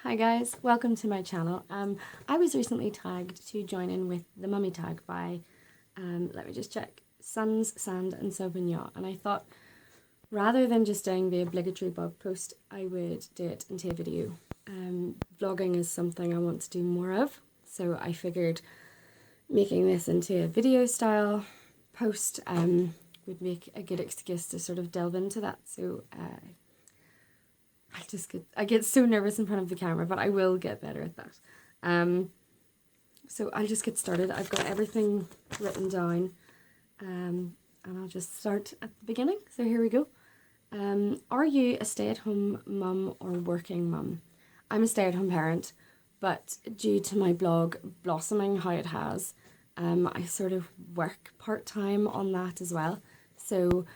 Hi guys, welcome to my channel. I was recently tagged to join in with the mummy tag by, let me just check, Suns, Sand and Sauvignon, and I thought rather than just doing the obligatory blog post, I would do it into a video. Vlogging is something I want to do more of, so I figured making this into a video style post would make a good excuse to sort of delve into that. So I get so nervous in front of the camera, but I will get better at that. So I'll just get started. I've got everything written down, and I'll just start at the beginning. So here we go. Are you a stay-at-home mum or working mum? I'm a stay-at-home parent, but due to my blog blossoming how it has, I sort of work part-time on that as well. So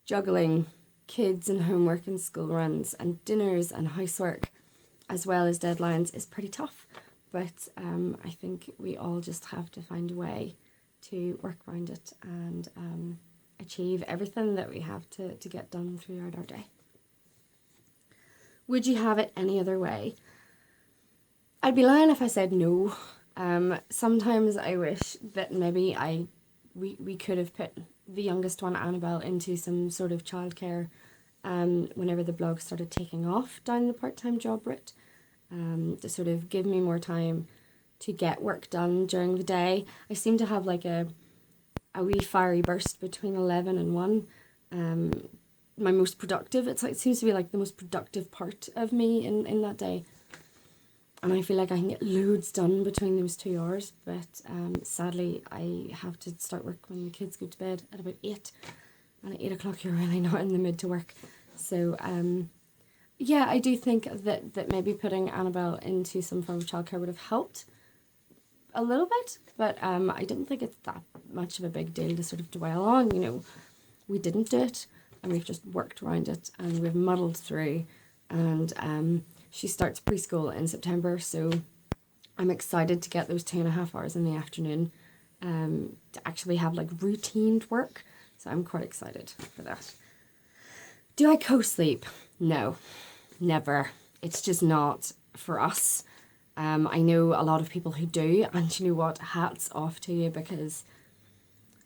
juggling kids and homework and school runs and dinners and housework as well as deadlines is pretty tough, but I think we all just have to find a way to work around it and achieve everything that we have to get done throughout our day. Would you have it any other way? I'd be lying if I said no. Sometimes I wish that maybe we could have put the youngest one, Annabelle, into some sort of childcare whenever the blog started taking off down the part-time job route, to sort of give me more time to get work done during the day. I seem to have like a wee fiery burst between 11 and 1. My most productive, it seems to be like the most productive part of me in that day. And I feel like I can get loads done between those 2 hours, but sadly I have to start work when the kids go to bed at about 8. And at 8 o'clock you're really not in the mood to work. So yeah, I do think that maybe putting Annabelle into some form of childcare would have helped a little bit, but I don't think it's that much of a big deal to sort of dwell on. You know, we didn't do it and we've just worked around it and we've muddled through, and she starts preschool in September, so I'm excited to get those 2.5 hours in the afternoon to actually have like routined work. So I'm quite excited for that. Do I co-sleep? No, never. It's just not for us. I know a lot of people who do, and you know what? Hats off to you, because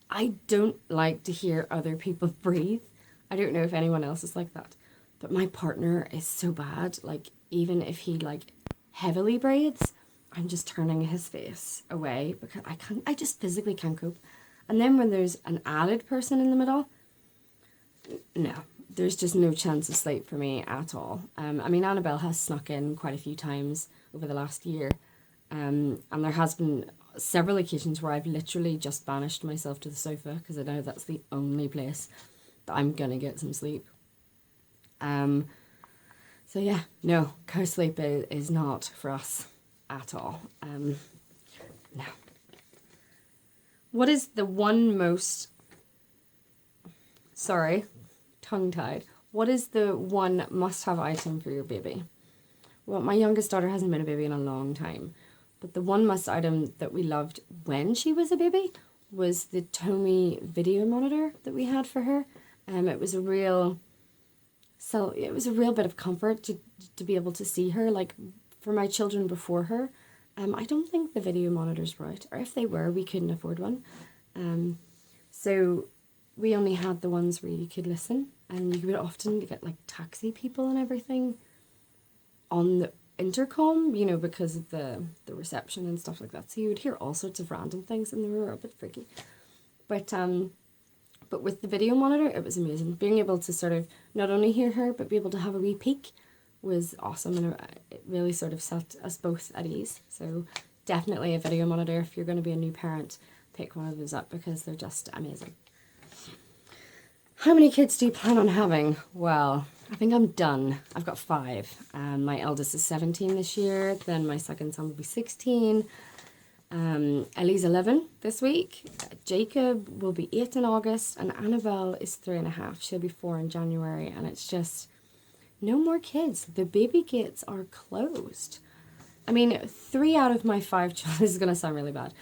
I don't like to hear other people breathe. I don't know if anyone else is like that, but my partner is so bad. Like, even if he like heavily breathes, I'm just turning his face away because I just physically can't cope. And then when there's an added person in the middle, no, there's just no chance of sleep for me at all. I mean, Annabelle has snuck in quite a few times over the last year, and there has been several occasions where I've literally just banished myself to the sofa because I know that's the only place that I'm gonna get some sleep. So yeah, no, co-sleep is not for us at all. No. What is the one most, sorry, tongue-tied. What is the one must-have item for your baby? Well, my youngest daughter hasn't been a baby in a long time, but the one must item that we loved when she was a baby was the Tomy video monitor that we had for her. It was a real bit of comfort to be able to see her. Like, for my children before her, I don't think the video monitors were out, or if they were, we couldn't afford one. So we only had the ones where you could listen, and you would often get like taxi people and everything on the intercom, you know, because of the reception and stuff like that. So you would hear all sorts of random things, and they were a bit freaky. But with the video monitor, it was amazing. Being able to sort of not only hear her, but be able to have a wee peek was awesome, and it really sort of set us both at ease. So definitely a video monitor. If you're going to be a new parent, pick one of those up because they're just amazing. How many kids do you plan on having? Well, I think I'm done. I've got 5. My eldest is 17 this year, then my second son will be 16. Ellie's 11 this week. Jacob will be 8 in August, and Annabelle is 3.5. She'll be 4 in January, and it's just no more kids. The baby gates are closed. I mean, 3 out of my 5 children, this is going to sound really bad,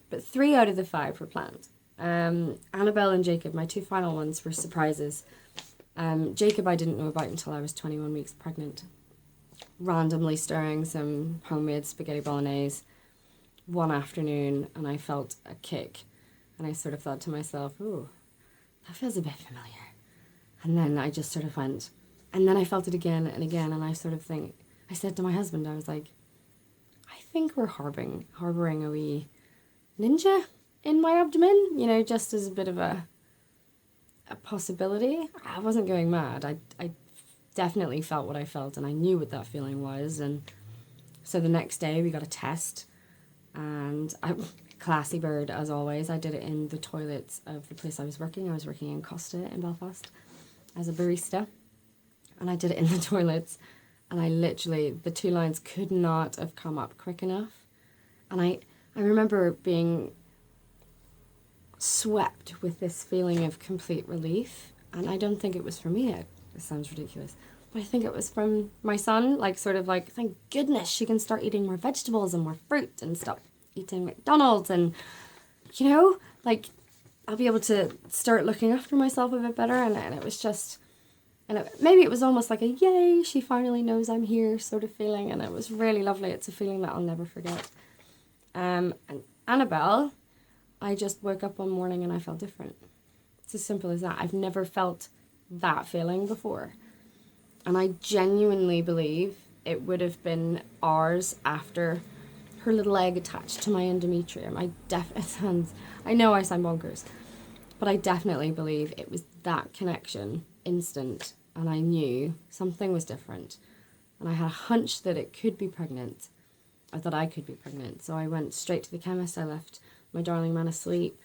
but 3 out of the 5 were planned. Annabelle and Jacob, my 2 final ones, were surprises. Jacob I didn't know about until I was 21 weeks pregnant. randomly stirring some homemade spaghetti bolognese one afternoon, and I felt a kick, and I sort of thought to myself, "Oh, that feels a bit familiar." And then I just sort of went, and then I felt it again and again, and I said to my husband, I was like, "I think we're harboring a wee ninja in my abdomen, you know, just as a bit of a possibility." I wasn't going mad. I definitely felt what I felt, and I knew what that feeling was. And so the next day we got a test, and classy bird as always, I did it in the toilets of the place I was working. I was working in Costa in Belfast as a barista, and I did it in the toilets, and I literally, the 2 lines could not have come up quick enough. And I remember being swept with this feeling of complete relief, and I don't think it was for me. It sounds ridiculous, but I think it was from my son, like sort of like, thank goodness she can start eating more vegetables and more fruit and stop eating McDonald's, and you know, like I'll be able to start looking after myself a bit better. And it was just, maybe it was almost like a yay, she finally knows I'm here sort of feeling, and it was really lovely. It's a feeling that I'll never forget. And Annabelle, I just woke up one morning and I felt different. It's as simple as that. I've never felt that feeling before. And I genuinely believe it would have been hours after her little egg attached to my endometrium. I know I sound bonkers, but I definitely believe it was that connection, instant, and I knew something was different. And I had a hunch that it could be pregnant, or that I could be pregnant. So I went straight to the chemist. I left my darling man asleep.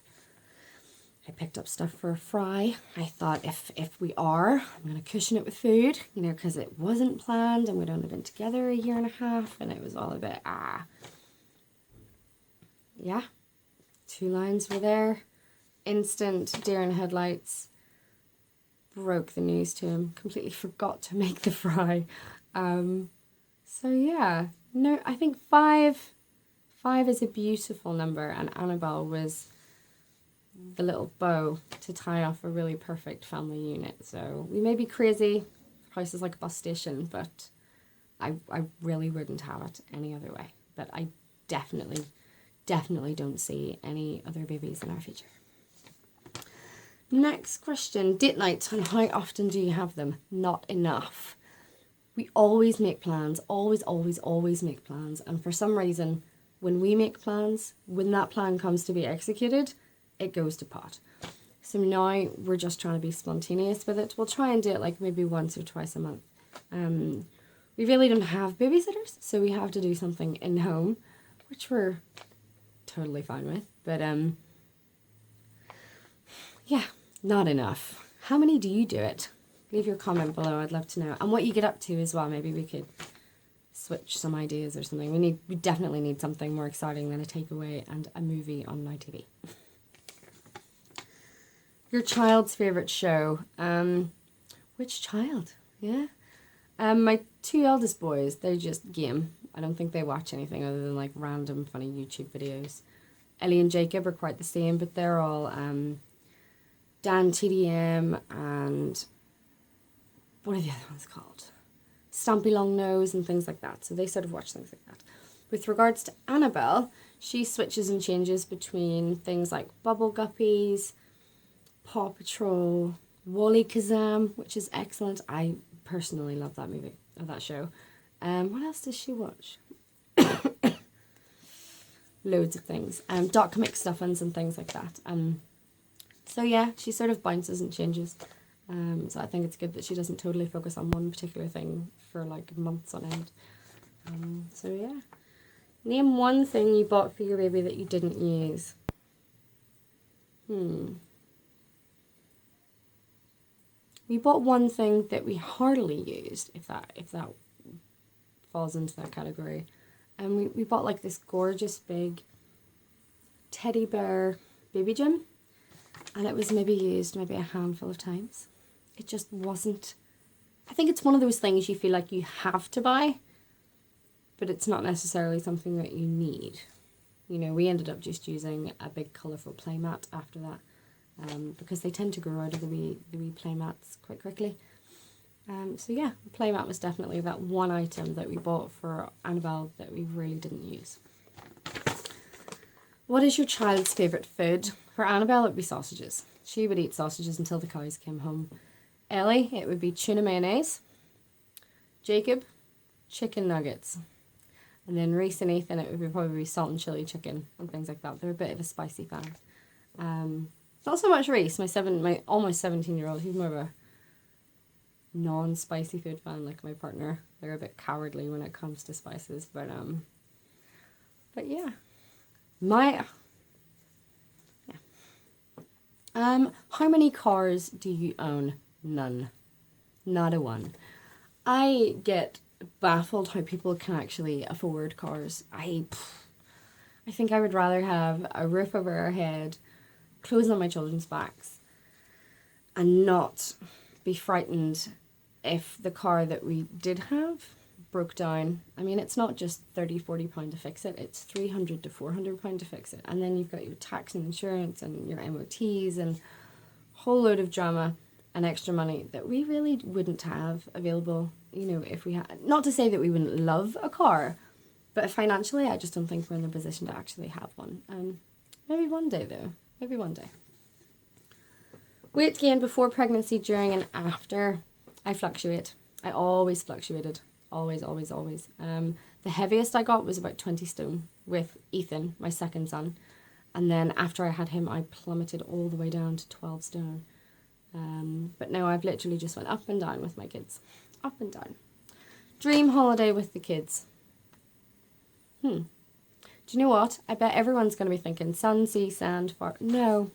I picked up stuff for a fry. I thought, if we are, I'm going to cushion it with food, you know, because it wasn't planned, and we'd only been together a year and a half, and it was all a bit, Yeah, 2 lines were there. Instant deer in headlights. Broke the news to him. Completely forgot to make the fry. So yeah, no, I think 5 is a beautiful number, and Annabelle was the little bow to tie off a really perfect family unit. So we may be crazy, house is like a bus station, but I really wouldn't have it any other way. But I definitely don't see any other babies in our future. Next question, date nights, and how often do you have them? Not enough. We always make plans, always make plans, and for some reason, when we make plans, when that plan comes to be executed, it goes to pot. So now we're just trying to be spontaneous with it. We'll try and do it like maybe once or twice a month. We really don't have babysitters, so we have to do something in home, which we're totally fine with. But yeah, not enough. How many do you do it? Leave your comment below, I'd love to know. And what you get up to as well. Maybe we could switch some ideas or something. We definitely need something more exciting than a takeaway and a movie on my TV. Your child's favourite show. Which child? Yeah. My 2 eldest boys, they just game. I don't think they watch anything other than like random funny YouTube videos. Ellie and Jacob are quite the same, but they're all Dan TDM and what are the other ones called? Stampy Long Nose and things like that. So they sort of watch things like that. With regards to Annabelle, she switches and changes between things like Bubble Guppies, Paw Patrol, Wally Kazam, which is excellent. I personally love that movie, or that show. What else does she watch? Loads of things. Dot comic stuffings and things like that. So yeah, she sort of bounces and changes. So I think it's good that she doesn't totally focus on one particular thing for like months on end. So yeah. Name one thing you bought for your baby that you didn't use. We bought one thing that we hardly used, if that falls into that category. And we bought like this gorgeous big teddy bear baby gym. And it was maybe used maybe a handful of times. It just wasn't... I think it's one of those things you feel like you have to buy, but it's not necessarily something that you need. You know, we ended up just using a big colourful playmat after that, because they tend to grow out of the wee playmats quite quickly. So yeah, the playmat was definitely that one item that we bought for Annabelle that we really didn't use. What is your child's favourite food? For Annabelle, it would be sausages. She would eat sausages until the cows came home. Ellie, it would be tuna mayonnaise. Jacob, chicken nuggets. And then Reese and Ethan, it would be probably salt and chili chicken and things like that. They're a bit of a spicy fan. Not so much Reese, my almost 17-year-old. He's more of a non-spicy food fan, like my partner. They're a bit cowardly when it comes to spices, but yeah. How many cars do you own? None. Not a one. I get baffled how people can actually afford cars. I think I would rather have a roof over our head, clothes on my children's backs, and not be frightened if the car that we did have broke down. I mean, it's not just £30-40 to fix it, it's £300 to £400 to fix it. And then you've got your tax and insurance and your MOTs and a whole load of drama and extra money that we really wouldn't have available, you know, if we had. Not to say that we wouldn't love a car, but financially I just don't think we're in a position to actually have one. Maybe one day though, maybe one day. Weight gain before pregnancy, during and after. I fluctuate. I always fluctuated. Always. The heaviest I got was about 20 stone with Ethan, my second son. And then after I had him, I plummeted all the way down to 12 stone. But now I've literally just went up and down with my kids. Up and down. Dream holiday with the kids. Do you know what? I bet everyone's going to be thinking sun, sea, sand, fart. No.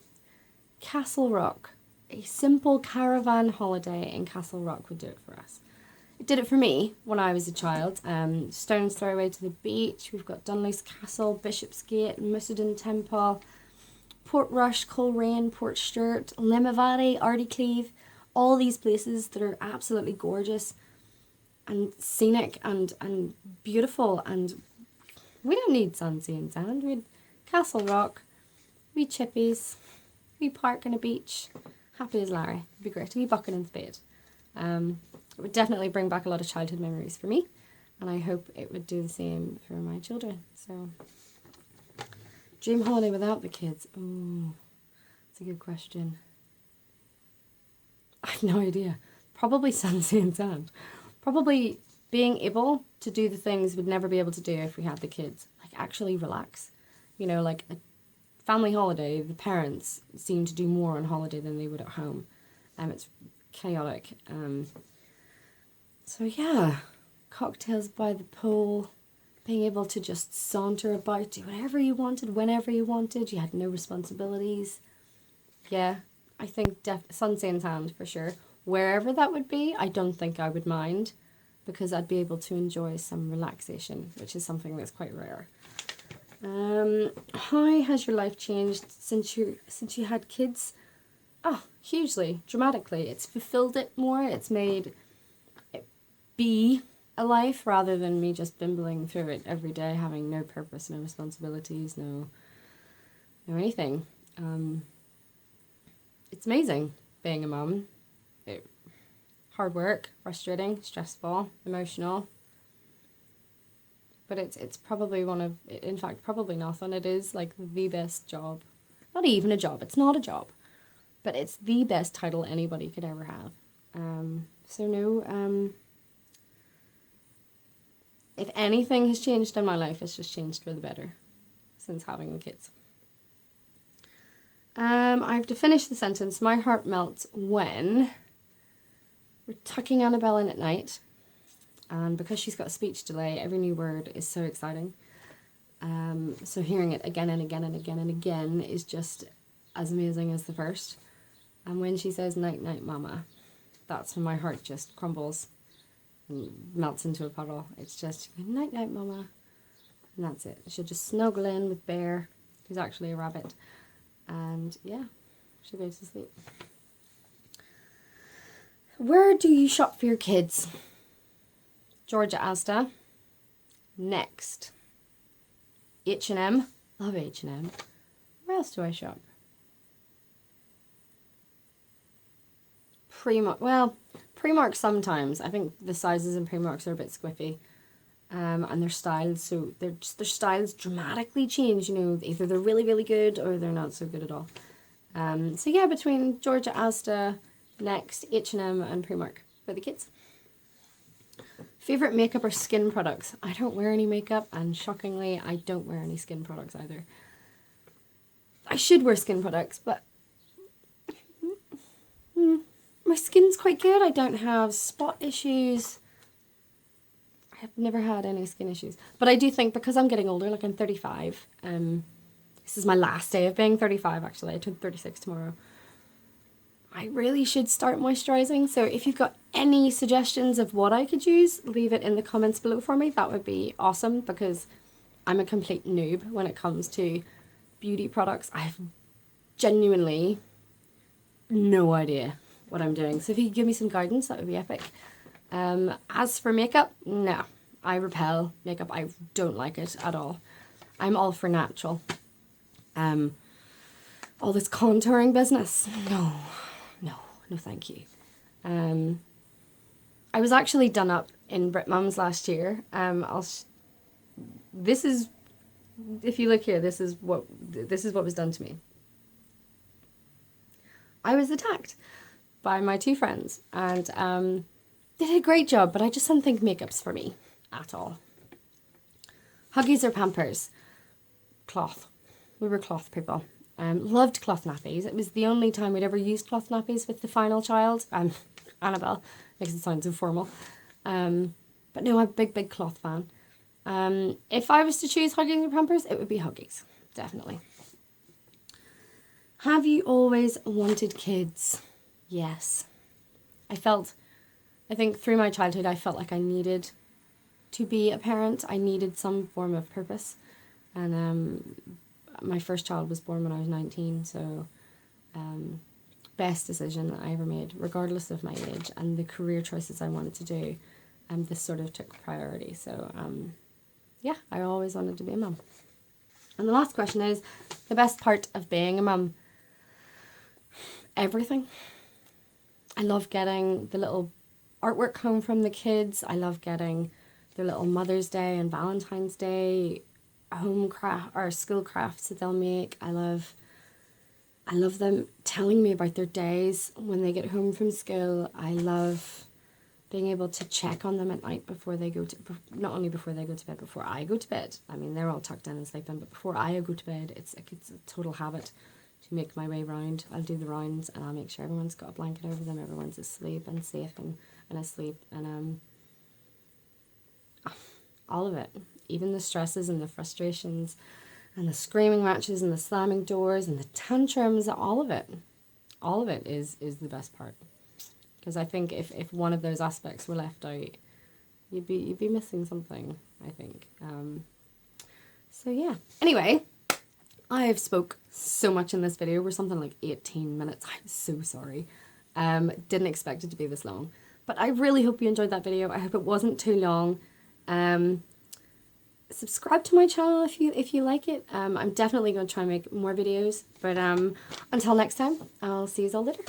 Castle Rock. A simple caravan holiday in Castle Rock would do it for us. It did it for me when I was a child. Stone's throw away to the beach. We've got Dunluce Castle, Bishopsgate, Musselden Temple, Portrush, Coleraine, Portstewart, Limavady, Ardicleve. All these places that are absolutely gorgeous and scenic and beautiful. And we don't need sun, sea and sand. We'd Castle Rock, we chippies, we park on a beach. Happy as Larry. It'd be great to be bucking in spade. It would definitely bring back a lot of childhood memories for me, and I hope it would do the same for my children. So, dream holiday without the kids. Oh, that's a good question. I have no idea. Probably sun, sea and sand. Probably being able to do the things we'd never be able to do if we had the kids. Like actually relax. You know, like a family holiday, the parents seem to do more on holiday than they would at home. It's chaotic. So yeah, cocktails by the pool, being able to just saunter about, do whatever you wanted, whenever you wanted. You had no responsibilities. Yeah, I think sun, sea and sand for sure. Wherever that would be, I don't think I would mind, because I'd be able to enjoy some relaxation, which is something that's quite rare. How has your life changed since you had kids? Oh, hugely, dramatically. It's fulfilled it more. It's made it be a life rather than me just bimbling through it every day, having no purpose, no responsibilities, no anything. It's amazing being a mum. Hard work, frustrating, stressful, emotional. But it's probably in fact, probably nothing. It is like the best job. Not even a job, it's not a job. But it's the best title anybody could ever have. So no, if anything has changed in my life, it's just changed for the better since having the kids. I have to finish the sentence. My heart melts when we're tucking Annabelle in at night. And because she's got a speech delay, every new word is so exciting. So hearing it again and again and again and again is just as amazing as the first. And when she says, "Night, night, mama," that's when my heart just crumbles and melts into a puddle. It's just, "Night, night, mama." And that's it. She'll just snuggle in with Bear, who's actually a rabbit. And yeah, she goes to sleep. Where do you shop for your kids? Georgia Asda. Next. H&M. Love H&M. Where else do I shop? Primark sometimes. I think the sizes in Primarks are a bit squiffy. And their styles, so their styles dramatically change, you know, either they're really, really good or they're not so good at all. So yeah, between Georgia, Asda, Next, H&M and Primark for the kids. Favourite makeup or skin products? I don't wear any makeup, and shockingly, I don't wear any skin products either. I should wear skin products, but my skin's quite good. I don't have spot issues. I've never had any skin issues. But I do think because I'm getting older, like I'm 35, this is my last day of being 35 actually. I turn 36 tomorrow. I really should start moisturising. So if you've got any suggestions of what I could use, leave it in the comments below for me. That would be awesome, because I'm a complete noob when it comes to beauty products. I have genuinely no idea what I'm doing. So if you could give me some guidance, that would be epic. As for makeup, no, I repel makeup. I don't like it at all. I'm all for natural. All this contouring business, no, thank you. I was actually done up in Brit Mums last year. This is, if you look here, this is what was done to me. I was attacked by my two friends, and they did a great job, but I just don't think makeup's for me at all. Huggies or Pampers? Cloth. We were cloth people. Loved cloth nappies. It was the only time we'd ever used cloth nappies with the final child. Annabelle. Makes it sound so formal. But no, I'm a big cloth fan. If I was to choose Huggies or Pampers, it would be Huggies. Definitely. Have you always wanted kids? Yes. I think through my childhood, I felt like I needed to be a parent. I needed some form of purpose. And my first child was born when I was 19, so best decision that I ever made, regardless of my age and the career choices I wanted to do. This sort of took priority. So yeah, I always wanted to be a mum. And the last question is, the best part of being a mum? Everything. I love getting the little artwork home from the kids. I love getting their little Mother's Day and Valentine's Day home craft or school crafts that they'll make. I love them telling me about their days when they get home from school. I love being able to check on them at night before they go to, not only before they go to bed, before I go to bed. I mean, they're all tucked in and sleeping, but before I go to bed, it's a total habit to make my way round. I'll do the rounds and I'll make sure everyone's got a blanket over them, everyone's asleep and safe and asleep, and all of it, even the stresses and the frustrations and the screaming matches and the slamming doors and the tantrums, all of it is the best part. Because I think if one of those aspects were left out, you'd be missing something, I think. So yeah. Anyway, I have spoke so much in this video. We're something like 18 minutes. I'm so sorry. Didn't expect it to be this long. But I really hope you enjoyed that video. I hope it wasn't too long. Subscribe to my channel if you like it. I'm definitely going to try and make more videos. But until next time, I'll see you all later.